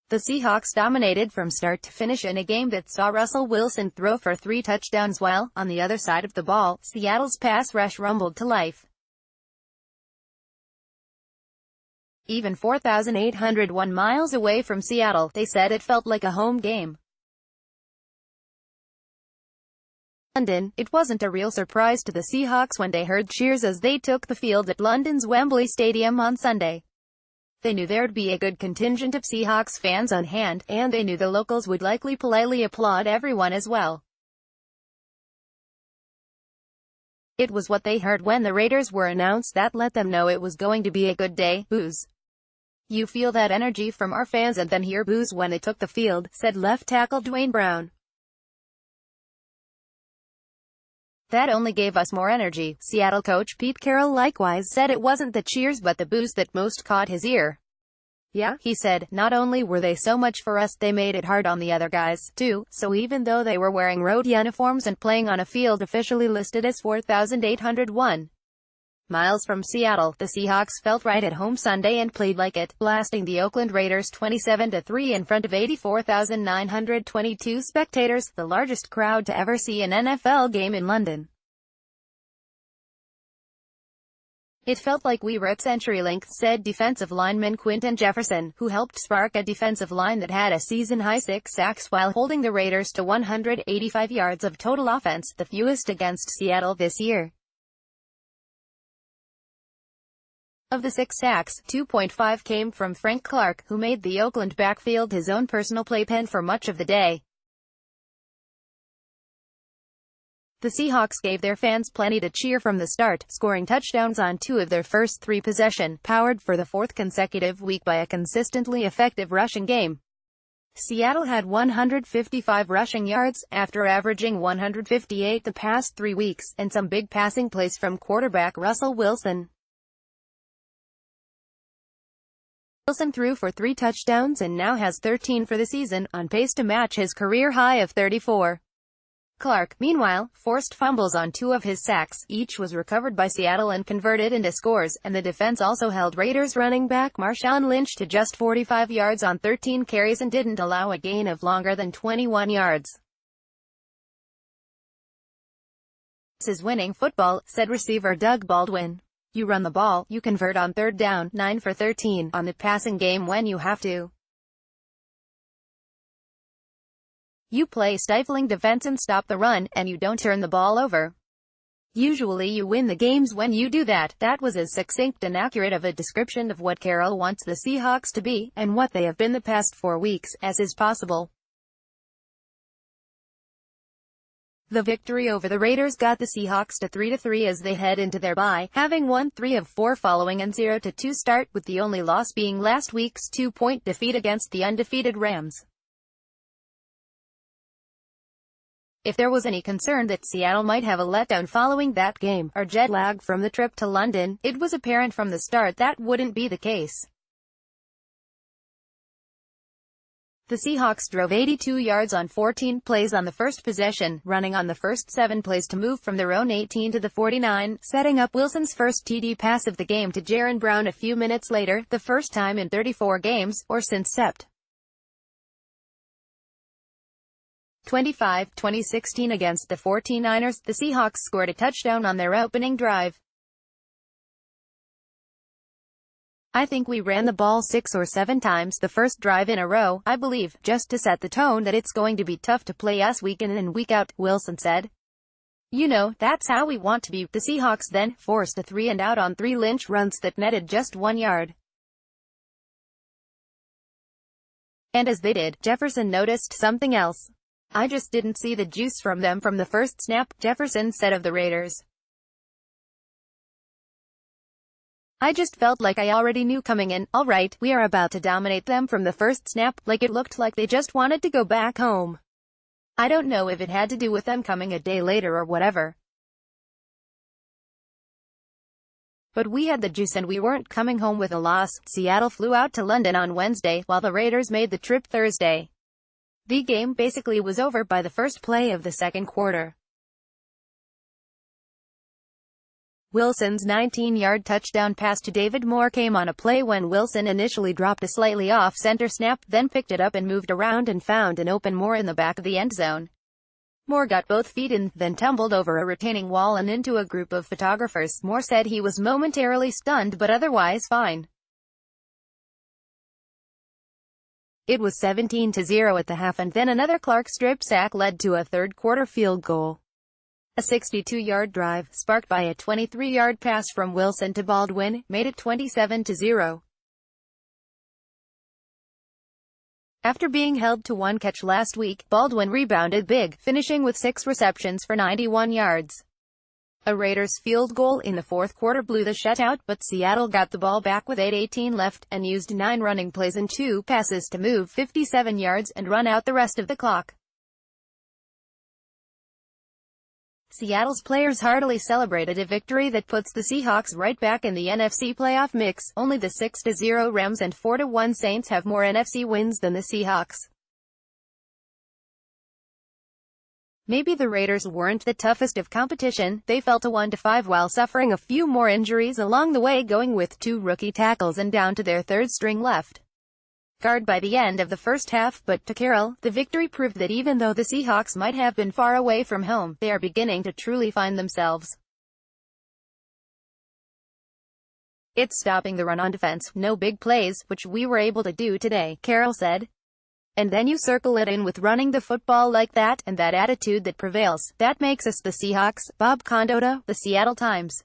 The Seahawks dominated from start to finish in a game that saw Russell Wilson throw for 3 touchdowns while, on the other side of the ball, Seattle's pass rush rumbled to life. Even 4,801 miles away from Seattle, they said it felt like a home game. London, it wasn't a real surprise to the Seahawks when they heard cheers as they took the field at London's Wembley Stadium on Sunday. They knew there'd be a good contingent of Seahawks fans on hand, and they knew the locals would likely politely applaud everyone as well. It was what they heard when the Raiders were announced that let them know it was going to be a good day. Boos. "You feel that energy from our fans and then hear boos when it took the field," said left tackle Dwayne Brown. "That only gave us more energy." Seattle coach Pete Carroll likewise said it wasn't the cheers but the boos that most caught his ear. "Yeah," he said, "not only were they so much for us, they made it hard on the other guys, too, so even though they were wearing road uniforms and playing on a field officially listed as 4,801 miles from Seattle, the Seahawks felt right at home Sunday and played like it, blasting the Oakland Raiders 27-3 in front of 84,922 spectators, the largest crowd to ever see an NFL game in London. "It felt like we were at CenturyLink," said defensive lineman Quinton Jefferson, who helped spark a defensive line that had a season-high 6 sacks while holding the Raiders to 185 yards of total offense, the fewest against Seattle this year. Of the 6 sacks, 2.5 came from Frank Clark, who made the Oakland backfield his own personal playpen for much of the day. The Seahawks gave their fans plenty to cheer from the start, scoring touchdowns on 2 of their first 3 possessions, powered for the 4th consecutive week by a consistently effective rushing game. Seattle had 155 rushing yards, after averaging 158 the past 3 weeks, and some big passing plays from quarterback Russell Wilson. Wilson threw for 3 touchdowns and now has 13 for the season, on pace to match his career high of 34. Clark, meanwhile, forced fumbles on 2 of his sacks, each was recovered by Seattle and converted into scores, and the defense also held Raiders running back Marshawn Lynch to just 45 yards on 13 carries and didn't allow a gain of longer than 21 yards. "This is winning football," said receiver Doug Baldwin. "You run the ball, you convert on 3rd down, 9 for 13, on the passing game when you have to. You play stifling defense and stop the run, and you don't turn the ball over. Usually you win the games when you do that." That was as succinct and accurate of a description of what Carroll wants the Seahawks to be, and what they have been the past 4 weeks, as is possible. The victory over the Raiders got the Seahawks to 3-3 as they head into their bye, having won 3 of 4 following an 0-2 start, with the only loss being last week's 2-point defeat against the undefeated Rams. If there was any concern that Seattle might have a letdown following that game, or jet lag from the trip to London, it was apparent from the start that wouldn't be the case. The Seahawks drove 82 yards on 14 plays on the first possession, running on the first 7 plays to move from their own 18 to the 49, setting up Wilson's first TD pass of the game to Jaron Brown a few minutes later, the first time in 34 games, or since Sept. 2016 against the 49ers, the Seahawks scored a touchdown on their opening drive. "I think we ran the ball 6 or 7 times the first drive in a row, I believe, just to set the tone that it's going to be tough to play us week in and week out," Wilson said. "You know, that's how we want to be." The Seahawks then forced a 3-and-out on 3 Lynch runs that netted just 1 yard. And as they did, Jefferson noticed something else. "I just didn't see the juice from them from the first snap," Jefferson said of the Raiders. "I just felt like I already knew coming in, all right, we are about to dominate them from the first snap, like it looked like they just wanted to go back home. I don't know if it had to do with them coming a day later or whatever. But we had the juice and we weren't coming home with a loss." Seattle flew out to London on Wednesday, while the Raiders made the trip Thursday. The game basically was over by the first play of the second quarter. Wilson's 19-yard touchdown pass to David Moore came on a play when Wilson initially dropped a slightly off-center snap, then picked it up and moved around and found an open Moore in the back of the end zone. Moore got both feet in, then tumbled over a retaining wall and into a group of photographers. Moore said he was momentarily stunned but otherwise fine. It was 17-0 at the half, and then another Clark strip sack led to a third-quarter field goal. A 62-yard drive, sparked by a 23-yard pass from Wilson to Baldwin, made it 27-0. After being held to one catch last week, Baldwin rebounded big, finishing with 6 receptions for 91 yards. A Raiders field goal in the fourth quarter blew the shutout, but Seattle got the ball back with 8:18 left, and used 9 running plays and 2 passes to move 57 yards and run out the rest of the clock. Seattle's players heartily celebrated a victory that puts the Seahawks right back in the NFC playoff mix. Only the 6-0 Rams and 4-1 Saints have more NFC wins than the Seahawks. Maybe the Raiders weren't the toughest of competition. They fell to 1-5 while suffering a few more injuries along the way, going with 2 rookie tackles and down to their third string left guard by the end of the first half, but to Carroll, the victory proved that even though the Seahawks might have been far away from home, they are beginning to truly find themselves. It's stopping the run on defense, no big plays, which we were able to do today, Carroll said. And then you circle it in with running the football like that, and that attitude that prevails. That makes us the Seahawks. Bob Condotta, The Seattle Times.